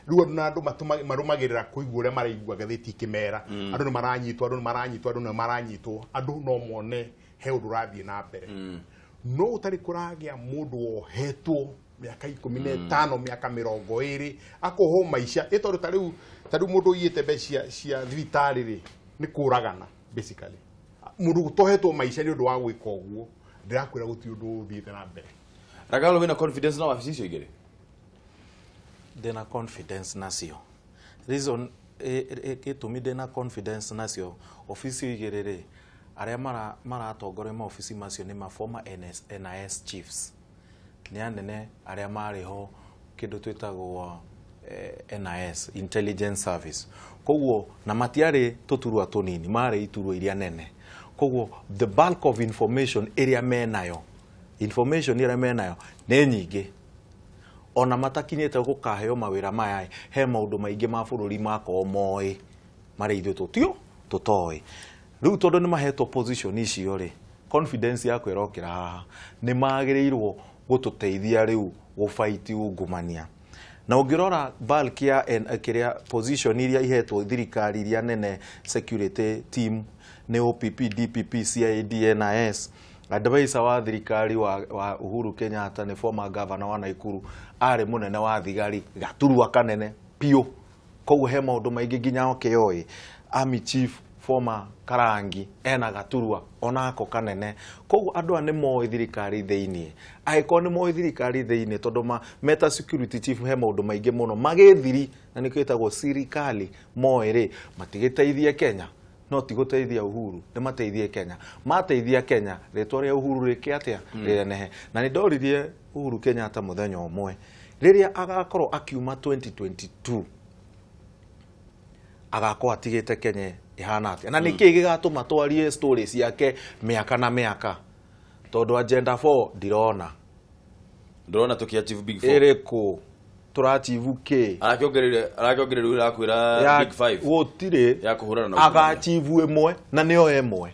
rĩu andũ marũmagĩrĩra kũigua ũrĩa maraigua gathĩti ikĩmera andũ nĩ maranyitwo andũ no mone he ũndũ ũrathiĩ na mbere no ũtarĩ kũragĩa mũndũ wohetwo mĩaka 15 mĩaka 20 akũhwo maica tondũ tarĩu mũndũ ũiyĩte mbeca cia thibitarĩ rĩ nĩ kũragana basically mũndũ tohetwo maica nĩ ũndũ wa gwĩka ũguo ndĩrakwĩra gũtirĩ ũndũ ũthiĩte na mbere Ragalo wĩna confidence na wabici icio igĩrĩ ndĩna confidence nacio reason gĩtũmi ndĩna confidence nacio ofici igĩrĩ rĩ arĩa maratongoria maofici macio nĩ ma former NIS chiefs nĩ anene arĩa marĩ ho kĩndũ twĩtagwo NIS intelligence service koguo na matiarĩ tũturwa tũnini marĩ iturwa iria nene koguo the bulk of information ĩrĩa menayo nĩ nyingĩ ona matakinyĩte gũkaheo mawĩra maya he maũndũ maingĩ ma bũrũri makorwo moĩ marĩ ithuĩ tũtoĩ rĩu tondũ nĩ mahetwo position icio rĩ confidence yakwa ĩrokĩra haha nĩ magĩrĩirwo gũtũteithia rĩu gũfight ungumania na ũngĩrora bulk ya kĩrĩa position iria ihetwo thirikari iria nene security team nĩ OPP DPP CID NIS advisor wa thirikari wa Uhuru Kenyatta nĩ former governor wa Naikuru arĩ mũnene wa thigari gaturwa kanene piũ koguo he maũndũ maingĩ nginya okeoĩ army chief former Karangi ena gaturwa onako kanene koguo andu ane moe thirikari theini aiko ni moe thirikari theini tondu meta security chief he maundu maingi muno magithiri na nikwetagwo sirikali moe ri matigiteithie Kenya no tiguteithia Uhuru ni mateithie Kenya mateithia Kenya ritwa ria Uhuru riki atia rinehe na ni ndoririe Uhuru Kenyatta muthenya umwe riria agakorwo akiuma 2022 agakorwo atigite Kenya ihana atia na niki gigatuma twarie stories yake miaka na miaka tondu agenda 4 ndirona tukiachieve big 4 ereko turachieve k arakiongerera irakwira big 5 wotire ya kuhurana na agachieve emwe na nio emwe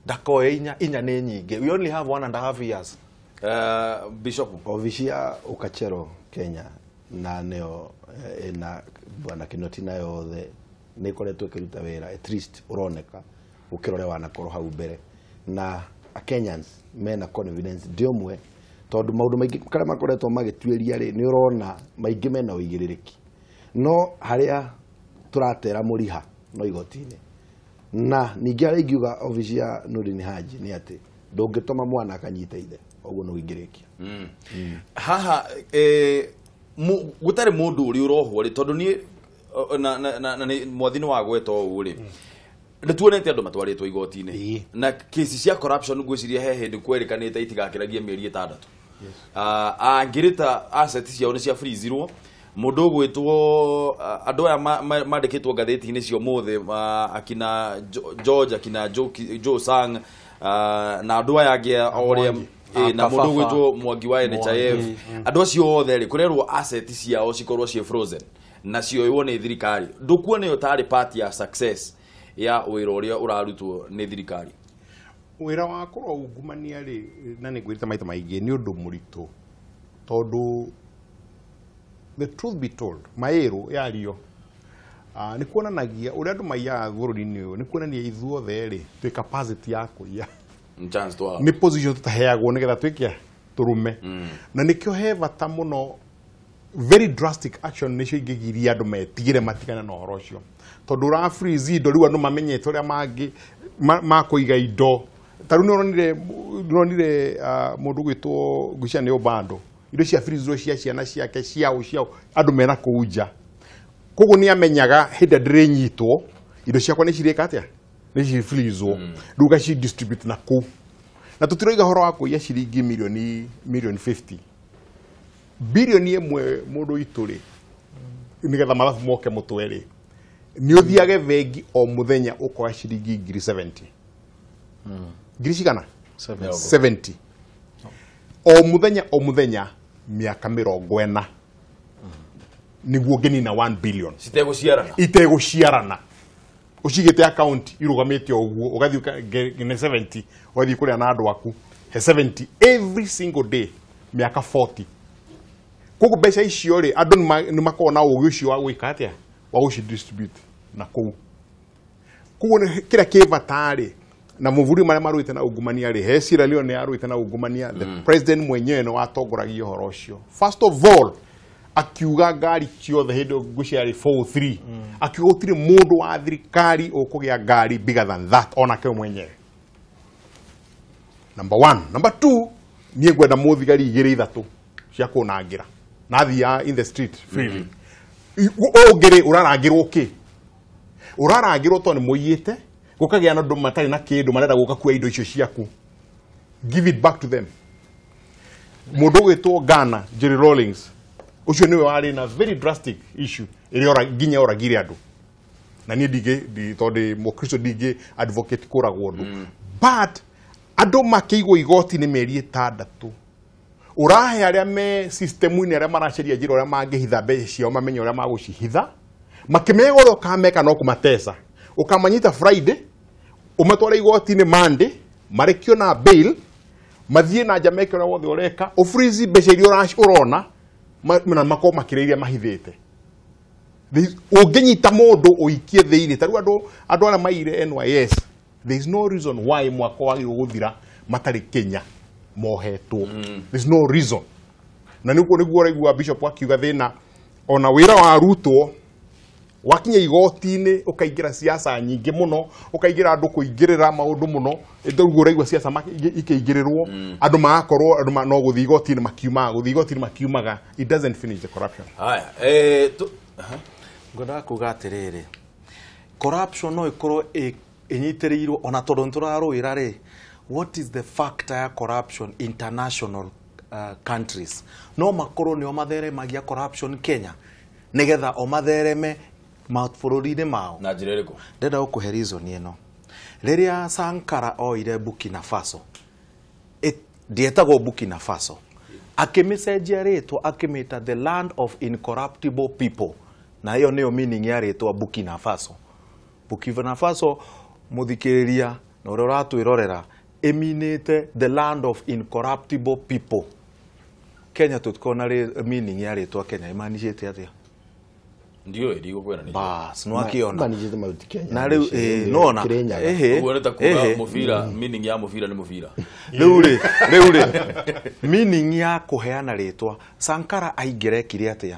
ndakoe inya ni nyingi we only have 1.5 years Bishop Ovishia Ukachero Kenya na neo na bwana Kinoti na yothe ni koretwo kiruta wira at least uroneka ukirore wanakorwo hau mbere na Kenyans mena confidence ndiomwe tondu maundu maingi kare makoretwo magituiria ri ni urona maingi mena uigiririki no haria turatera muriha no igotini na ningi ari ngiuga Ovishia Nurdin Haji ni ati ndungitoma mwana akanyita ithe oguo no uigirikia haha gutari mundu uri urohwo ri tondu ni na mwathini wa gweto uri nituonete andu matwaritwo igotini na kesi cia corruption ngwiciria he hindi kwerikanite itigakiragie mieri 6 angirita assets ciao ni cia freezirwo mundu gwitwo andu aya mandikitwo ngatheti-ini cio mothe akina George akina Joe Sang na andu aya angi oria na mundu gwitwo Mwangi wa NHIF andu acio othe ri kurerwo assets ciao cikorwo cie frozen na cio ni thirikari ndukuona yo tari part ya success ya wira uria urarutwo ni thirikari wira wa korwo ungumania ri na ni gwirita maita maingi ni undu muritu tondu the truth be told maero yario ni kuonanagia uria andu maiyaga bururi-ini uyu ni kuonania ithuothe ri twi capacity ya kuiya chance to ni position tutaheagwo nigetha twikia turume na nikio he bata muno very drastic action nicio ingigiria andu metigire matigana na uhoro ucio tondu ra freeze indo riu andu mamenyete uria mangi makuiga indo taru ni ronire mundu gwitwo gucia ni ubando indo cia freeze cia ciana ciake ciao andu mena kuunja koguo ni amenyaga hinda ndirenyitwo indo ciakwa ni cirika atia ni ci freeze nduga ci distribute na ku na tutiroiga horo wa kuiya ciringi milioni 50 bilioni imwe mundu ituri nigetha mathabu moke mutweri ni uthiage vengi o muthenya ukora ciringi 70 ngiri cigana 70 o muthenya miaka 40 niguo ngeni na 1 billion iteguciarana ucigite account irugamite oguo ugathi ne 70 wathi kuria na andu aku he 70 every single day miaka 40 kogu mbeca icio ri andu ni makona ugi ucio wa gwika atia wa guci distribute na kogu kira kivatari na muvuri maria maruite na ungumania ri he Sierra Leone aruite na ungumania the president mwenyewe no atongoragia horo ucio first of all akiuga ngari ciothe hindi guciari 43 akiuga utire mundu wa thirikari ukugia ngari bigger than that ona ke mwenyewe number 1 number 2 nie gwenda muthigari 2-3 cia kunangira nathia in the street freely ogere urarangirwo ki urarangirwo to ni muiyite gukagia na ndu matari na kindu marenda guka kuwa indo icio ciaku give it back to them mundu gwitwo Ghana Jerry Rawlings ucio niwe wari na very drastic issue iri ora ginya ora gire andu na ni dige tondu mukristo dige advocate kuragwo ndu but andu makiigwo igoti ni meri 6 urahe aria me system-ini aria maraceria njira aria mangihitha mbeca ciao mamenye aria magucihitha makimego ro kameka no kumatesa ukamanyita Friday umatwara igoti-ini Monday marekio na bail mathie na jamaica ora wothe ureka ufreeze mbeca iria urona na mako makireiria mahithite unginyita mundu uikie thiini taru andu aria maire NYS there is no reason why mwako wagi guthira matari Kenya mohetwo there is no reason na niguo raigua Bishop akiuga thina ona wira wa Ruto wakinya igoti-inĩ ũkaingĩra siasa nyingĩ mũno ũkaingĩra andũ kũingĩrĩra maũndũ mũno rĩu ũraigua siasa ikĩingĩrĩrwo andũ magakorwo no gũthiĩ igoti-inĩ makiumaga it doesn't finish the corruption. Haya ngwenda kuga atĩrĩrĩ corruption no ĩkorwo ĩnyitĩrĩirwo ona tondũ nĩtũrarũĩra rĩ what is the factor ya corruption international countries no makorwo nĩo matheremagia corruption Kenya nigetha o mathereme mabũrũri-inĩ mao na njĩra ĩrĩkũ ndenda gũkũhe reason ĩno rĩrĩa Sankara oire Burkina Faso ndietagwo Burkina Faso akĩmĩcenjia rĩtwa akĩmĩta the land of incorruptible people na hiyo nĩyo meaning ya rĩtwa Burkina Faso. Burkina Faso mũthikĩrĩria na ũrĩa ũratwĩrorera ĩminĩte the land of incorruptible people. Kenya tutikona meaning ya rĩtwa Kenya imanicĩte atĩa? Ndio ndigũkwĩra nĩ bas no akiona manijete mauti Kenya na rĩu nona ũreta kuga mũbira meaning ya mũbira nĩ mũbira rĩu meaning ya kũheana rĩtwa Sankara aingĩrekire atĩa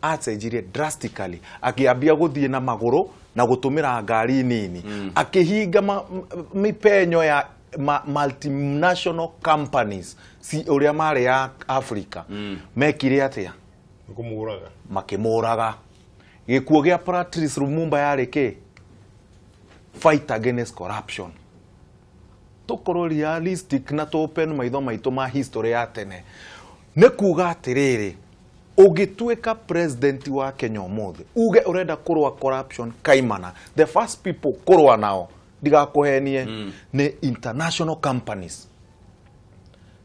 acenjirie drastically akiambia gũthiĩ na magũrũ na gũtũmĩra ngari nini akĩhinga mipenyo ya multinational companies si ũrĩa marĩ ya Africa mekire atĩa makĩmũraga gĩkuo gĩa Patrice Lumumba yarĩ kĩ fight against corruption tukorwo realistic na open maitho maitũ ma history ya tene nĩ kuga atĩrĩrĩ ũgĩtuĩka president wa Kenya ũmũthĩ uge ũrenda kũrũa corruption kaimana the first people kũrũa nao ndigakũhenie nĩ international companies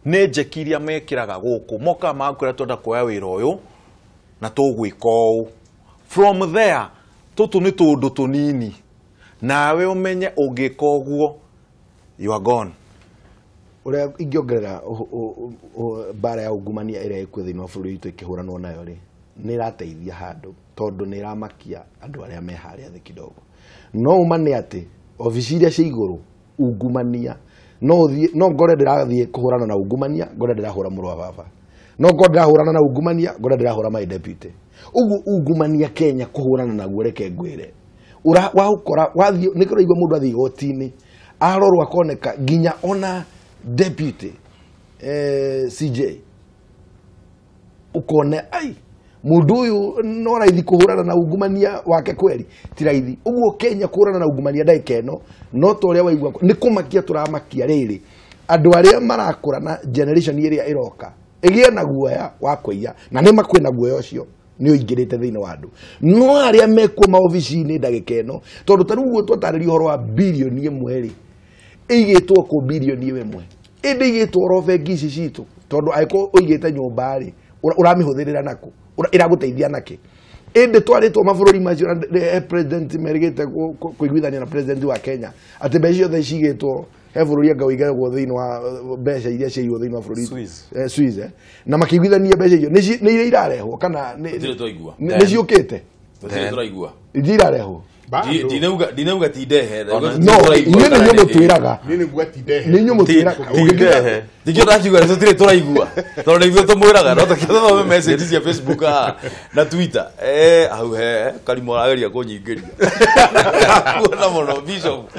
nĩ njekiria mekĩraga gũkũ moka makwĩra twenda kuoya wĩra ũyũ na tũgwĩka ũũ from there tũtũ nĩ tũndũ tũnini nawe ũmenye ũngĩka ũguo you are gone. Uria ingiongerera bara ya ungumania ĩrĩa ĩkuo thĩinĩ wa bũrũri witũ ĩkĩhũranwo nayo rĩ nĩ ĩrateithia handũ tondũ nĩ ĩramakia andũ arĩa me harĩa thĩ kidogo no umane atĩ obici iria cia igũrũ ungumania no ngore ndĩrathiĩ kũhũrana na ungumania ngore ndĩrahũra mũrũ wa baba no ngore ndĩrahũrana na ungumania ngore ndĩrahũra my deputy ugu ungumania Kenya kũhũrana naguo reke ngwĩre waũkora wathiĩ nĩ kũraigua mũndũ athiĩ igoti-inĩ arorwo akoneka nginya ona deputy CJ ukone ai mundu uyu no raithi kuhurana na ungumania wake kweli ti raithi uguo Kenya kuhurana na ungumania ndaikeno no to ria waigua ni kumakia turamakia riri andu aria marakura na generation iria iroka igie na guoya wa kũiya na nĩ makwĩna guoya ũcio nĩ oingĩrĩte thĩinĩ wa andũ no aria mekuo maobici-inĩ ndagĩkeno tondũ tarĩu twatarĩria ũhoro wa bilioni ĩmwe rĩ igĩtwo ku bilioni ĩmwe ĩndĩ igĩtwo robengi ici citũ tondũ aiko ũigĩte nyũmba rĩ ũramĩhũthĩrĩra nako ĩragũteithia nake ĩndĩ twarĩtwo mabũrũri macio president merigĩte kũiguithania na president wa Kenya atĩ mbeca ciothe cigĩtwo he bũrũri anga ũigagwo thĩinĩ wa mbeca iria ciaiywo thĩinĩ wa bũrũri Swiss na makĩiguithania mbeca icio nĩ iria irarehwo kana nĩ ciũkĩte iria irarehwo dinauga ti ndehe no nĩ mũtwĩraga nĩ mũtwĩraga ndikio ndakiuga nĩ tũtirĩ tũraigua tondũ nĩ ithuĩ tũmwĩraga no tũkĩthoma message cia Facebook na Twitter hau he Karimo arageria kũnyingĩria kuona mũno Bishop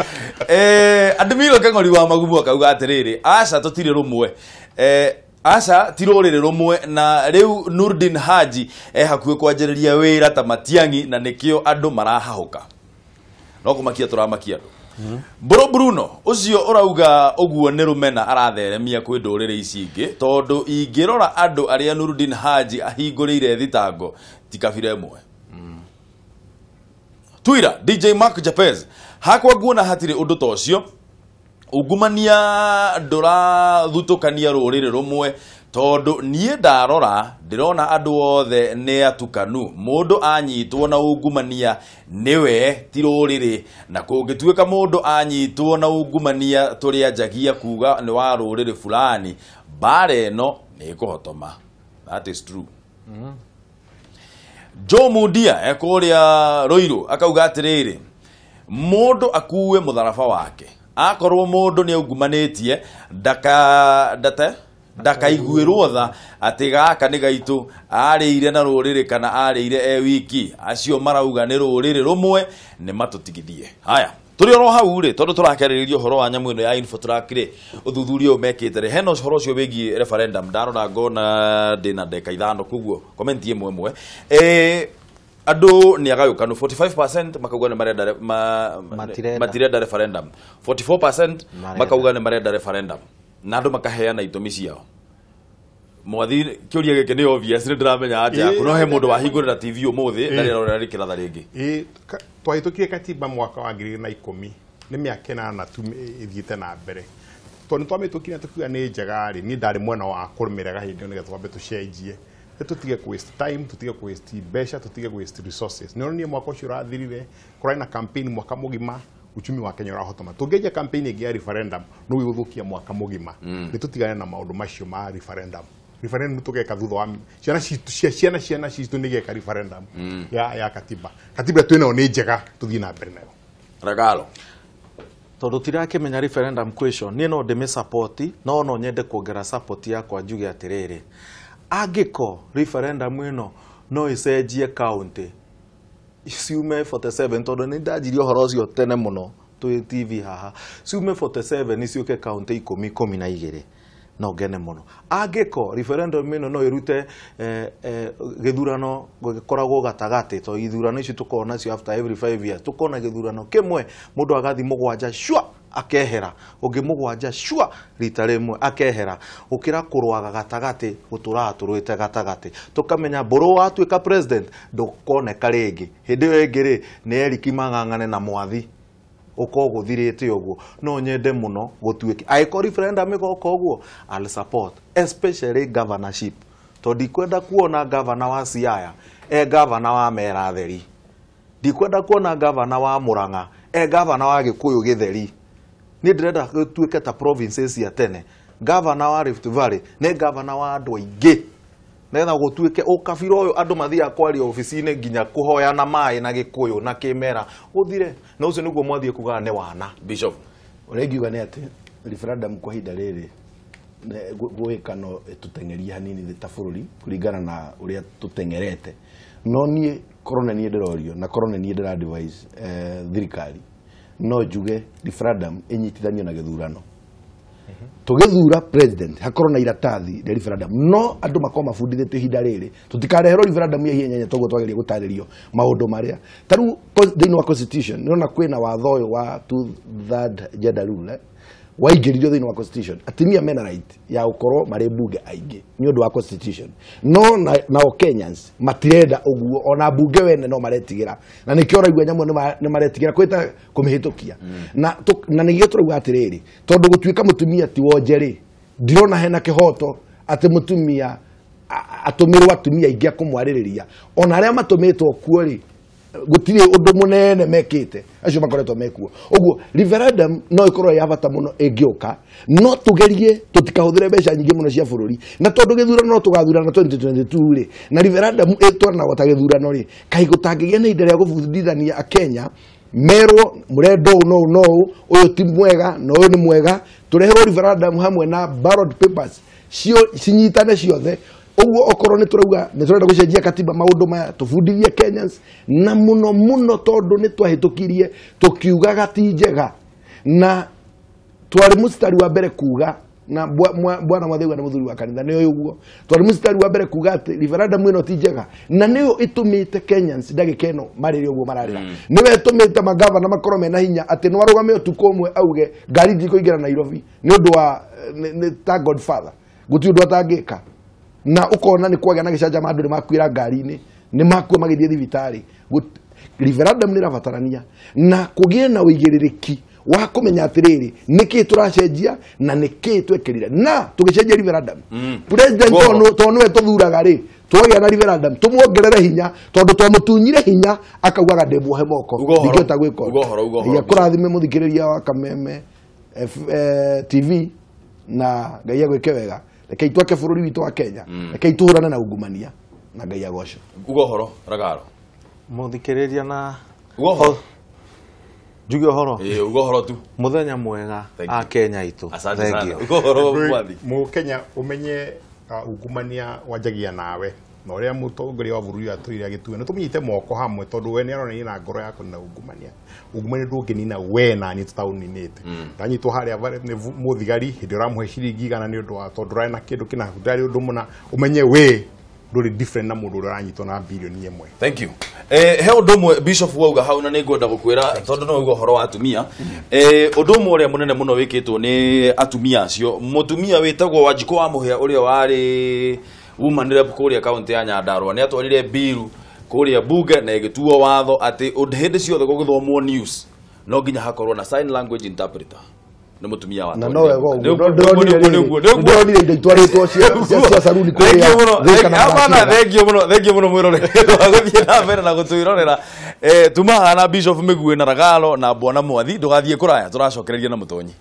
Admiro Keng'ori wa Magumu akauga atĩrĩrĩ aca tũtirĩ rũmwe asa tirorere rumwe na riu Nurdin Haji hakuĩ kwanjĩrĩria wĩra ta Matiang'i na nĩkĩo andũ marahahuka no kumakia turamakia Bruno ucio urauga uguo nĩ rumena aratheremia kwĩ ndũrĩrĩ ici ingĩ tondũ ingĩrora andũ arĩa Nurdin Haji ahingũrĩire thitango ti kabira ĩmwe Twitter DJ Mark Japez hakwa nguona hatirĩ ũndũ ta ũcio ungumania ndũrathutũkania rũrĩrĩ rumwe tondu niĩ ndarora ndĩrona andũ othe nĩ atukanu mũndũ anyitwo na ungumania nĩwe ti rũrĩrĩ na kũngĩtuĩka mũndũ anyitwo na ungumania tũrĩa njagia kuga nĩ wa rũrĩrĩ fulani mbara ĩno nĩ ĩkũhotoma that is true Joe Mundia ekũrĩa Roiro akauga atĩrĩrĩ mũndũ akuwe mũtharaba wake akorwo mũndũ nĩ ungumanĩtie ndakaiguĩrwo tha atĩ gaka nĩ gaitũ arĩire na rũrĩrĩ kana arĩire e wiki acio marauga nĩ rũrĩrĩ rũmwe nĩ matũtigithie. Haya tũrĩ oro hau rĩ tondũ tũrakarĩrĩria ũhoro wa nyamũ ĩno ya Infotrack rĩ ũthuthuria ũyũ mekĩte rĩ hena ũhoro ũcio wĩgiĩ referendum ndarora ngona ndĩna ndeka ithano koguo comment ĩmwe ĩmwe andũ nĩ agayũkanu 45% makauga nĩ matirenda referendum 44% makauga nĩ marenda referendum na andũ makaheana itũmi ciao. Mwathi kĩũria gĩkĩ nĩ obvious nĩ ndĩramenya atĩa kuno he mũndũ wahingũrĩra TV ũmũthĩ na rĩrora rĩkĩratha rĩngĩ. Twahĩtũkire katiba mwaka wa 2010 nĩ mĩaka 8 tu ĩthiĩte na mbere tondũ twamĩtũkire tukiuga nĩ njega rĩ niĩ ndarĩ mwena wa kũrũmĩrĩra hĩndĩ ĩyo nĩgetha twambe tũcenjie tutige ku waste time tutige ku waste mbeca tutige ku waste resources. Nĩ onanie mwaka ũcio ũrathirire kũrarĩ na campaign mwaka mũgima uchumi wa Kenya ũrahotoma tũngĩenja campaign ĩngĩ ya referendum no gũthũkia mwaka mũgima nĩ tũtigane na maũndũ macio ma referendum. Referendum tũgeka thutha wa ciana citũ nĩgeka referendum ya katiba twĩnayo nĩ njega tũthiĩ na mbere nayo. Ragalo tondũ tirakĩmenya referendum question niĩ no ndĩmĩ support no nyende kuongerera support yakwa njuge atĩrĩrĩ angĩko referendum ĩno no ĩcenjie county ciume 47 tondũ nĩ ndanjirie ũhoro ũcio tene mũno twĩ TV haha ciume 47 ciũke county 12 no ngene mũno angĩko referendum ĩno no ĩrute gĩthurano gĩkoragwo gatagatĩ to ithurano ici tũkoragwo nacio after every 5 years tũkona gĩthurano kĩmwe mũndũ agathi mũgwanja shwa akehera ũngĩ mũgwanja shwa rita rĩmwe akehera ũkĩra kũrwaga gatagatĩ gũtũraga tũrwĩte gatagatĩ tũkamenya mbũrũ watuĩka president ndũkoneka rĩngĩ hĩndĩ ĩyo ĩngĩ rĩ nĩ Eriki Mang'ang'ane na Mwathi uko guthirite uguo no nyende muno gutuike aiko referendum igoka uguo I'll support especially governorship to ndikwenda kuona governor wa Siaya governor wa Meratheri ndikwenda kuona governor wa Murang'a governor wa Gikuyu Githeri ni ndirenda gutuike ta provinces ya tene governor wa Rift Valley ne governor wa andu aingi netha gutuike ukabira uyu andu mathia kwaria ofici-inĩ nginya kuhoya na mai na Gikuyu na Kimera uthire na ucio niguo mwathie kugaga ne wana Bishop uregiuga ni ati referendum kwa hinda riri gwikano tutengeria hanini thita bururi kuringana na uria tutengerete no nie korona nie ndirorio na korona nie ndira advise thirikari no njuge referendum inyitithanio na githurano tugithura president hakorwo na iratathi de referendum no andu makoma mafundithĩtio ihinda rĩrĩ tutikarehero referendum ya hienya toguo twageria gũtarĩrio maũndũ marĩa taru thĩinĩ wa constitution nĩona kwĩna watho ũyũ wa 2/3 gender rule waingĩririo thĩinĩ wa constitution atimia mena right ya gũkorwo marĩ bunge aingĩ nĩ ũndũ wa constitution no nao Kenyans matirenda ũguo ona bunge wene no maretigĩra na nĩkĩo ũraigua nyamũ nĩ maretigĩra kwĩta kũmĩhĩtũkia na nĩgĩo tũrauga atĩrĩrĩ tondũ gũtuĩka mũtumia ti wonje rĩ ndirona hena kĩhoto atĩ mũtumia atũmĩrwo atumia aingĩ a kũmwarĩrĩria ona arĩa matũmĩtwo kuo rĩ gutire undu munene mekite acio makoretwo mekuo uguo referendum no ikorwo ya bata muno ingioka no tugerie tutikahuthire mbeca nyingi muno cia bururi na tondu githurano no tugathurana 2022 ri na referendum itwarana gota githurano ri kai gutangigia na ihinda ria gubundithania a Kenya merwo murendo no uyu ti mwega no uyu ni mwega tureherwo referendum hamwe na ballot papers cio cinyitane ciothe uguo okorwo ni turauga ni turenda gucenjia katiba maundu maya tubundithie Kenyans na muno tondu ni twahitukirie tukiuga gatinjega na twari mustari wa mbere kuga na bwana Mwathaiga na muthuri wa kanitha ni uguo twari mustari wa mbere kuga ati referendum ino ti njega na niyo itumite Kenyans ndagika ino marire uguo mararira niwe itumite magavana makorwo mena hinya ati no arugame utuko umwe auge ngari ndiko ingira Nairobi ni undu wa ni ta Godfather guti undu atangika na ukona ni kwagĩa na gĩcanja andũ nĩ makuĩra ngari-inĩ nĩ makua magĩthiĩ thibitarĩ referendum nĩ rabatarania na kũgĩe na ũigĩrĩrĩki wa kũmenya atĩrĩrĩ nĩkĩ tũracenjia na nĩkĩ twekĩrire na tũgĩcenjia referendum president to nĩwe tũthuraga rĩ twagĩa na referendum tũmuongerere hinya tondũ twamũtunyire hinya akaugaga ndĩmuohe moko ndingĩhota gwĩka ũguo kũrathime mũthikĩrĩria wa Kameme TV na Ngai agwĩke wega rekei twake bururi witu wa Kenya rekei tuhurane na ungumania na Ngai agoco ugo horo Ragaro muthikiriria na Njuge horo. Ugo horo tu. Muthenya mwega a Kenya itu. Asante sana. Ugo horo mwathi. Mu Kenya umenye ungumania wajagia nawe. Na uria mutongoria wa bũrũri atũire agĩtua nĩ tũmnyite moko hamwe tondũ we nĩ aronania na ngoro yako na ungumania ndũngĩnina we na ni tũtaũninĩte ndanyitwo harĩa nĩ mũthigari hĩndĩ ũramũhe ciringi 100 nĩ ũndũ wa tondũ ũrarĩ na kĩndũ kĩna ndarĩ ũndũ mũna ũmenye we ndũrĩ different na mũndũ ũrĩa ũranyitwo na bilioni 1. Thank you. He ũndũ ũmwe Bishop wauga hau na nĩ ngwenda gũkwĩra tondũ no ugo horo wa atumia ũndũ ũmwe ũrĩa mũnene mũno wĩkĩtwo nĩ atumia acio mũtumia wĩtagwo Wanjikũ wa Mũhĩa ũrĩa warĩ woman rep kuria county ya Nyandarua nĩ atwarire bill kuria bunge na ĩgĩtuo watho atĩ hĩndĩ ciothe gũgĩthomwo news no nginya hakorwo na sign language interpreter nĩ mũtumia wa na no wego ndonire indo itwarĩtwo cia saruni kuria thengio mũno mwĩrorere gũthiĩ na mbere na gũtwĩrorera tuma hana Bishop Mĩguĩ na Ragalo na Bwana Mwathi ndũgathiĩ kũraya tũracokereria na mũtonyi.